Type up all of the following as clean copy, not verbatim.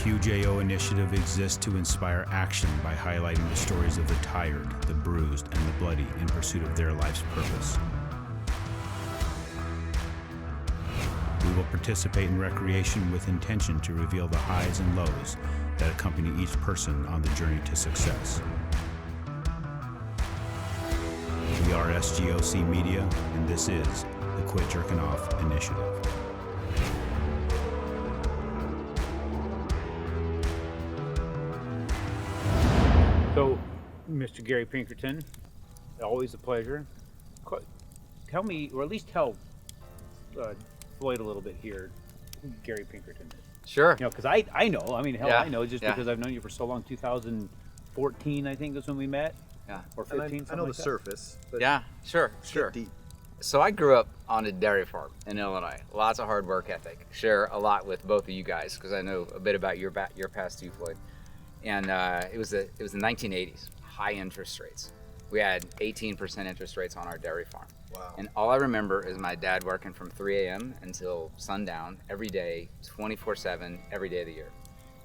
QJO Initiative exists to inspire action by highlighting the stories of the tired, the bruised, and the bloody in pursuit of their life's purpose. We will participate in recreation with intention to reveal the highs and lows that accompany each person on the journey to success. We are SGOC Media, and this is the Quit Jerking Off Initiative. So, Mr. Gary Pinkerton, always a pleasure. Tell me, or at least tell Floyd a little bit here, who Gary Pinkerton is. Sure. You know, because I know, I mean, hell, Yeah. I know just because I've known you for so long. 2014, I think, is when we met. Yeah. Or 15, I know like the that. surface. But Yeah, sure. get deep. So I grew up on a dairy farm in Illinois. Lots of hard work ethic. Share a lot with both of you guys because I know a bit about your past too, Floyd. And it was the 1980s, high interest rates. We had 18% interest rates on our dairy farm. Wow. And all I remember is my dad working from 3 a.m. until sundown every day, 24/7, every day of the year.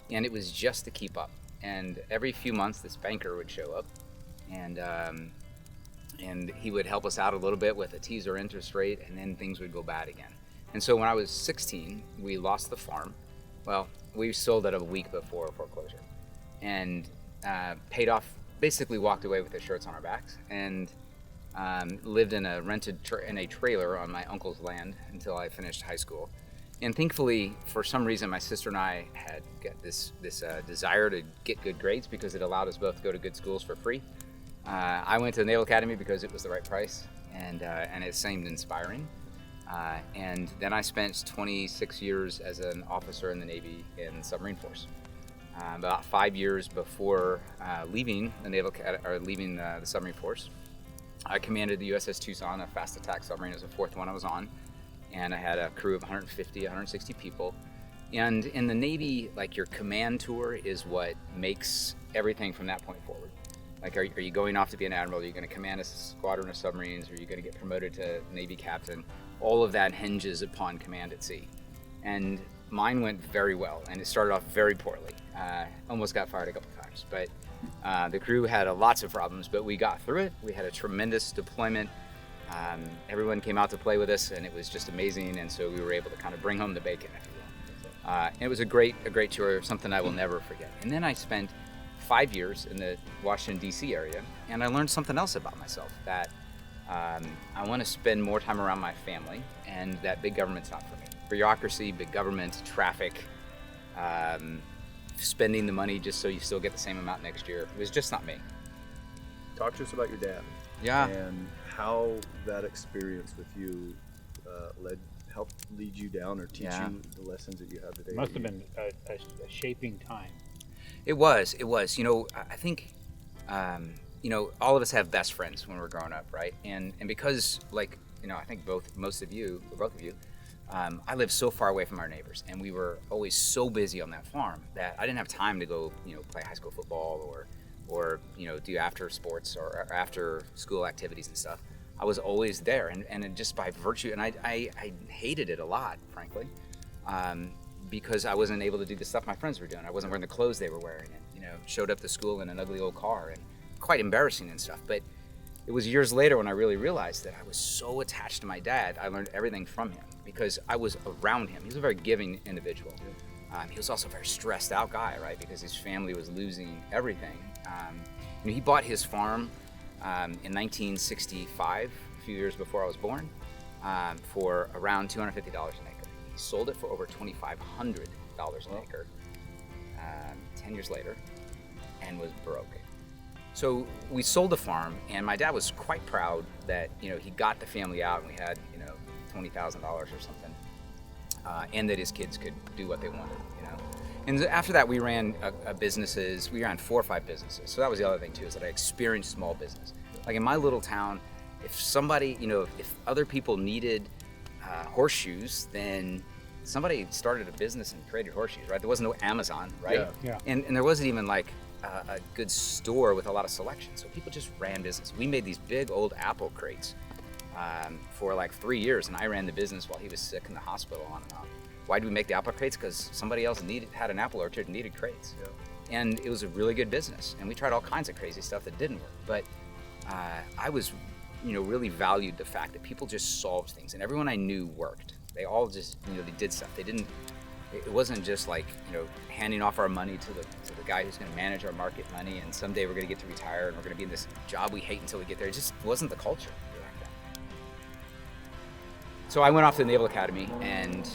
And it was just to keep up. And every few months, this banker would show up, and he would help us out a little bit with a teaser interest rate, and then things would go bad again. And so when I was 16, we lost the farm. Well, we sold it a week before foreclosure, and paid off. Basically, walked away with the shirts on our backs, and lived in a in a trailer on my uncle's land until I finished high school. And thankfully, for some reason, my sister and I had got this desire to get good grades because it allowed us both to go to good schools for free. I went to the Naval Academy because it was the right price, and it seemed inspiring. And then I spent 26 years as an officer in the Navy in the submarine force. About 5 years before leaving the the submarine force, I commanded the USS Tucson, a fast attack submarine. It was the fourth one I was on, and I had a crew of 150, 160 people. And in the Navy, like, your command tour is what makes everything from that point forward. Like, are you going off to be an admiral? Are you going to command a squadron of submarines? Are you going to get promoted to Navy captain? All of that hinges upon command at sea. And mine went very well, and it started off very poorly. Almost got fired a couple times, but the crew had lots of problems, but we got through it. We had a tremendous deployment. Everyone came out to play with us, and it was just amazing, and so we were able to kind of bring home the bacon, if you will. And it was a great tour, something I will never forget. And then I spent 5 years in the Washington, D.C. area, and I learned something else about myself, that I want to spend more time around my family, and that big government's not for me. Bureaucracy, big government, traffic, spending the money just so you still get the same amount next year. It was just not me. Talk to us about your dad. Yeah. And how that experience with you helped lead you down or teach you the lessons that you have today. It must have been a shaping time. It was. You know, I think, you know, all of us have best friends when we're growing up, right? And because, like, you know, I think both of you, I lived so far away from our neighbors, and we were always so busy on that farm that I didn't have time to go, you know, play high school football or you know, do after sports or after school activities and stuff. I was always there, and just by virtue, and I hated it a lot, frankly, because I wasn't able to do the stuff my friends were doing. I wasn't wearing the clothes they were wearing, and, you know, showed up to school in an ugly old car, and quite embarrassing and stuff. But it was years later when I really realized that I was so attached to my dad. I learned everything from him because I was around him. He was a very giving individual. He was also a very stressed out guy, right? Because his family was losing everything. You know, he bought his farm in 1965, a few years before I was born, for around $250 an acre. He sold it for over $2,500 an acre 10 years later, and was broke. So we sold the farm, and my dad was quite proud that, you know, he got the family out, and we had, you know, $20,000 or something, and that his kids could do what they wanted, you know. And after that, we ran businesses. We ran 4 or 5 businesses. So that was the other thing too, is that I experienced small business. Like in my little town, if somebody, you know, if other people needed horseshoes, then somebody started a business and created horseshoes, right? There wasn't no Amazon, right? Yeah. And there wasn't even like a good store with a lot of selection. So people just ran business. We made these big old apple crates for like 3 years, and I ran the business while he was sick in the hospital on and on. Why did we make the apple crates? Because somebody else had an apple orchard and needed crates. Yeah. And it was a really good business, and we tried all kinds of crazy stuff that didn't work. But I was, really valued the fact that people just solved things, and everyone I knew worked. They all just, they did stuff. It wasn't just like, handing off our money to the guy who's going to manage our market money, and someday we're going to get to retire and we're going to be in this job we hate until we get there. It just wasn't the culture back then. So I went off to the Naval Academy, and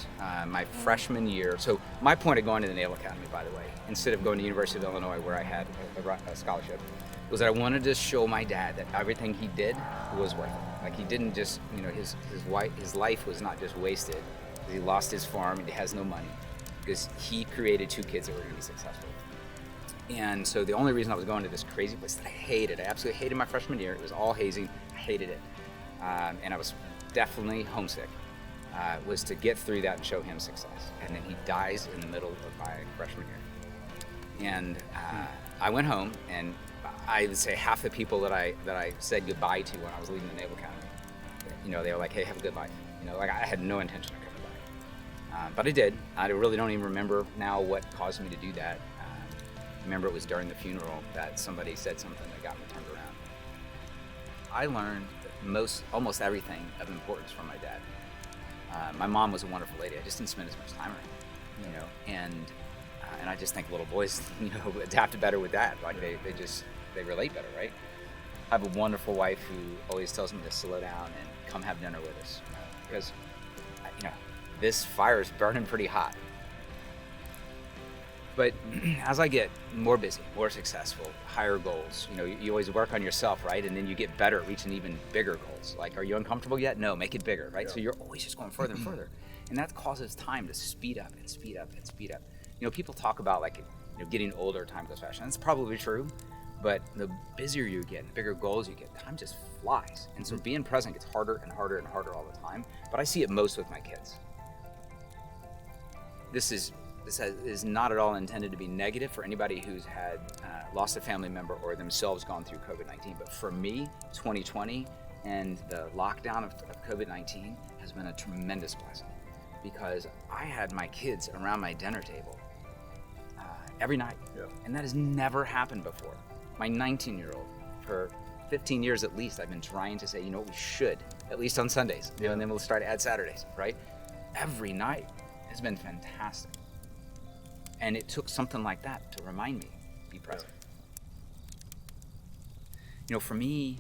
my freshman year, so my point of going to the Naval Academy, by the way, instead of going to the University of Illinois where I had a scholarship, was that I wanted to show my dad that everything he did was worth it. Like, he didn't just, his life was not just wasted. He lost his farm and he has no money because he created 2 kids that were going to be successful. And so the only reason I was going to this crazy place that I hated, I absolutely hated my freshman year. It was all hazing. I hated it. And I was definitely homesick, was to get through that and show him success. And then he dies in the middle of my freshman year. And I went home, and I would say half the people that I said goodbye to when I was leaving the Naval Academy, they were like, hey, have a good life. I had no intention of coming back. But I did. I really don't even remember now what caused me to do that. I remember it was during the funeral that somebody said something that got me turned around. I learned almost everything of importance from my dad. My mom was a wonderful lady. I just didn't spend as much time around her, and I just think little boys, adapt better with that. Like they relate better, right? I have a wonderful wife who always tells me to slow down and come have dinner with us, because, this fire is burning pretty hot. But as I get more busy, more successful, higher goals, you always work on yourself, right? And then you get better at reaching even bigger goals. Like, are you uncomfortable yet? No, make it bigger, right? Yeah. So you're always just going further and further. And that causes time to speed up and speed up and speed up. People talk about getting older, time goes faster. And that's probably true, but the busier you get, the bigger goals you get, time just flies. And so being present gets harder and harder and harder all the time. But I see it most with my kids. This is not at all intended to be negative for anybody who's had lost a family member or themselves gone through COVID-19. But for me, 2020 and the lockdown of COVID-19 has been a tremendous blessing, because I had my kids around my dinner table every night. Yeah. And that has never happened before. My 19-year-old, for 15 years at least, I've been trying to say, we should, at least on Sundays, and then we'll start to add Saturdays, right? Every night has been fantastic. And it took something like that to remind me, be present. For me,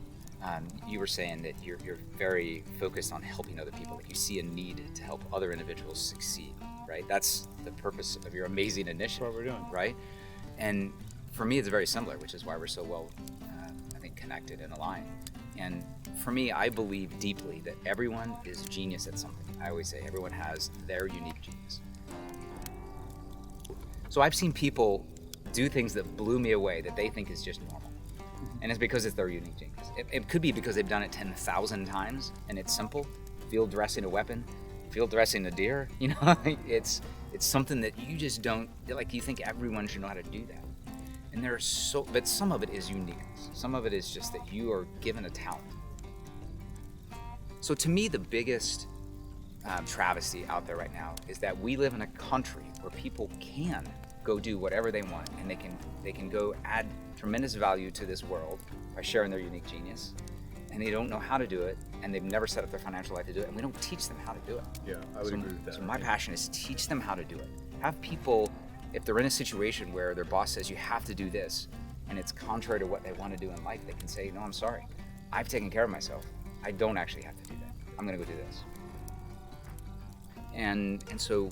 you were saying that you're very focused on helping other people, that you see a need to help other individuals succeed, right? That's the purpose of your amazing initiative. That's what we're doing. Right? And for me, it's very similar, which is why we're so well, I think, connected and aligned. And for me, I believe deeply that everyone is a genius at something. I always say everyone has their unique genius. So I've seen people do things that blew me away that they think is just normal. And it's because it's their unique genius. It could be because they've done it 10,000 times and it's simple. Field dressing a weapon, field dressing a deer, it's something that you just don't, you think everyone should know how to do that. And but some of it is uniqueness. Some of it is just that you are given a talent. So to me, the biggest travesty out there right now is that we live in a country where people can go do whatever they want, and they can go add tremendous value to this world by sharing their unique genius, and they don't know how to do it, and they've never set up their financial life to do it, and we don't teach them how to do it. Yeah, I would agree with that. So my passion is teach them how to do it. Have people, if they're in a situation where their boss says you have to do this, and it's contrary to what they want to do in life, they can say, no, I'm sorry. I've taken care of myself. I don't actually have to do that. I'm gonna go do this. And so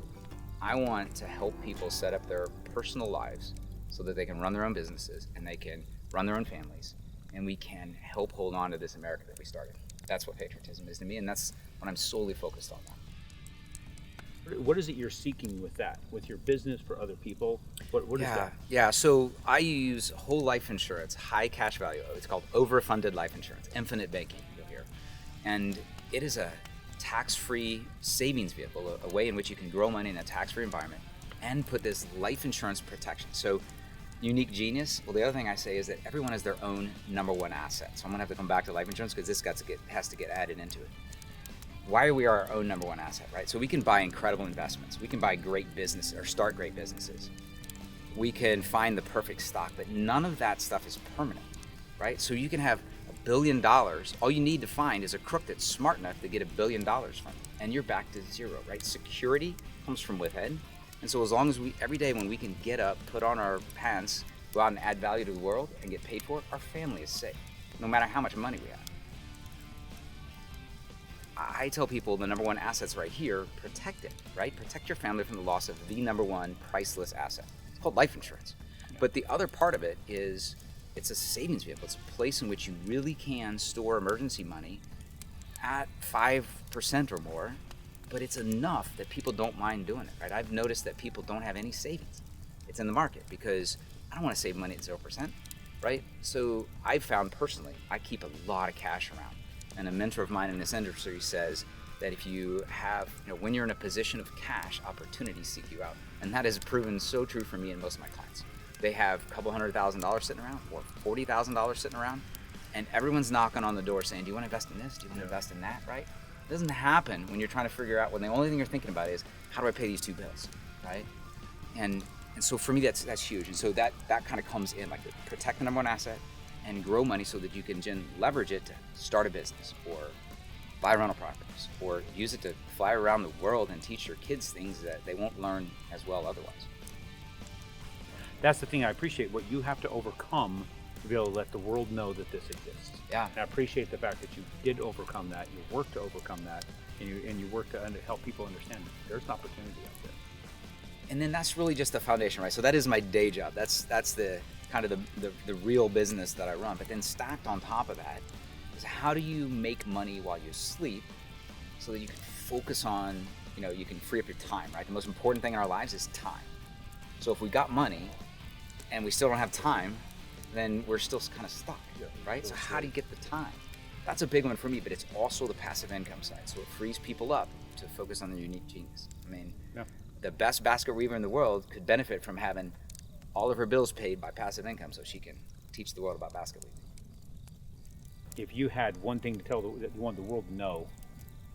I want to help people set up their personal lives so that they can run their own businesses and they can run their own families, and we can help hold on to this America that we started. That's what patriotism is to me, and that's what I'm solely focused on now. What is it you're seeking with that, with your business for other people? What is that? Yeah, so I use whole life insurance, high cash value. It's called overfunded life insurance, infinite banking, you'll hear. And it is a tax-free savings vehicle, a way in which you can grow money in a tax-free environment and put this life insurance protection. So unique genius. Well, the other thing I say is that everyone has their own number one asset. So I'm gonna have to come back to life insurance because this has to get added into it. Why are we our own number one asset, right? So we can buy incredible investments. We can buy great business or start great businesses. We can find the perfect stock, but none of that stuff is permanent, right? So you can have $1 billion. All you need to find is a crook that's smart enough to get $1 billion from you, and you're back to zero, right? Security comes from within. And so as long as every day when we can get up, put on our pants, go out and add value to the world and get paid for it, our family is safe, no matter how much money we have. I tell people the number one asset's right here, protect it, right? Protect your family from the loss of the number one priceless asset. It's called life insurance. But the other part of it is it's a savings vehicle. It's a place in which you really can store emergency money at 5% or more, but it's enough that people don't mind doing it, right? I've noticed that people don't have any savings. It's in the market because I don't want to save money at 0%, right? So I've found personally, I keep a lot of cash around. And a mentor of mine in this industry says that if you have, when you're in a position of cash, opportunities seek you out. And that has proven so true for me and most of my clients. They have a couple $100,000 sitting around or $40,000 sitting around, and everyone's knocking on the door saying, do you want to invest in this? Do you want to invest in that, right? It doesn't happen when you're trying to figure out, when the only thing you're thinking about is, how do I pay these 2 bills, right? And so for me, that's huge. And so that kind of comes in, like protect the number one asset and grow money so that you can leverage it to start a business or buy rental properties or use it to fly around the world and teach your kids things that they won't learn as well otherwise. That's the thing I appreciate, what you have to overcome to be able to let the world know that this exists. Yeah. And I appreciate the fact that you did overcome that, you worked to overcome that, and you worked to help people understand that there's an opportunity out there. And then that's really just the foundation, right? So that is my day job. That's the kind of the real business that I run. But then stacked on top of that is, how do you make money while you sleep so that you can focus on, you can free up your time, right? The most important thing in our lives is time. So if we got money and we still don't have time, then we're still kind of stuck, right? So how do you get the time? That's a big one for me, but it's also the passive income side. So it frees people up to focus on their unique genius. I mean, the best basket weaver in the world could benefit from having all of her bills paid by passive income so she can teach the world about basket weaving. If you had one thing to tell that you want the world to know,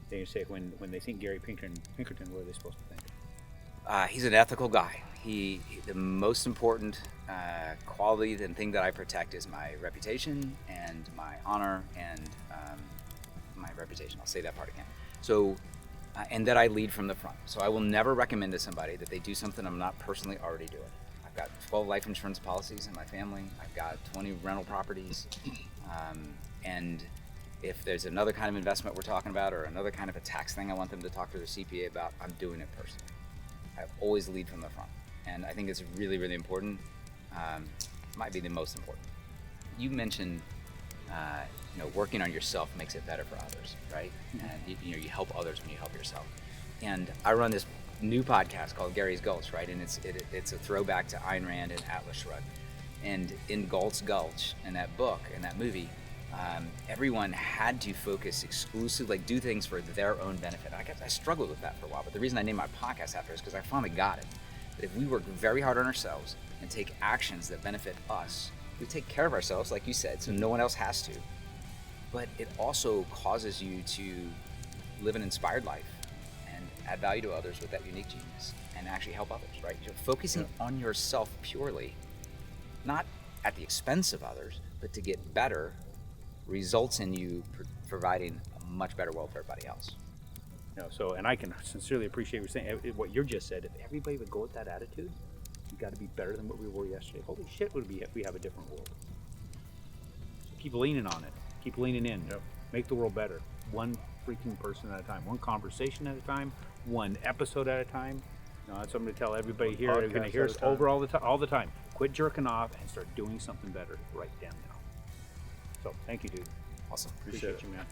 then you say when they think Gary Pinkerton, what are they supposed to think? He's an ethical guy. The most important quality and thing that I protect is my reputation and my honor and my reputation. I'll say that part again. So, and that I lead from the front. So I will never recommend to somebody that they do something I'm not personally already doing. I've got 12 life insurance policies in my family. I've got 20 rental properties. And if there's another kind of investment we're talking about or another kind of a tax thing I want them to talk to their CPA about, I'm doing it personally. I always lead from the front. And I think it's really, really important. Might be the most important. You mentioned, working on yourself makes it better for others, right? And you help others when you help yourself. And I run this new podcast called Gary's Gulch, right? And it's a throwback to Ayn Rand and Atlas Shrugged. And in Gulch, in that book, in that movie, everyone had to focus exclusively, do things for their own benefit. I struggled with that for a while, but the reason I named my podcast after it is because I finally got it. That if we work very hard on ourselves and take actions that benefit us, we take care of ourselves, like you said, so no one else has to. But it also causes you to live an inspired life and add value to others with that unique genius and actually help others, right? You're focusing on yourself purely, not at the expense of others, but to get better, results in you providing a much better world for everybody else. So, and I can sincerely appreciate what you're saying. What you just said, if everybody would go with that attitude, you got to be better than what we were yesterday. Holy shit, would it be if we have a different world? So keep leaning on it. Keep leaning in. Make the world better. One freaking person at a time. One conversation at a time. One episode at a time. That's what I'm going to tell everybody here. They're going to hear us over all the time. Quit jerking off and start doing something better right damn now. So thank you, dude. Awesome. Appreciate you, man.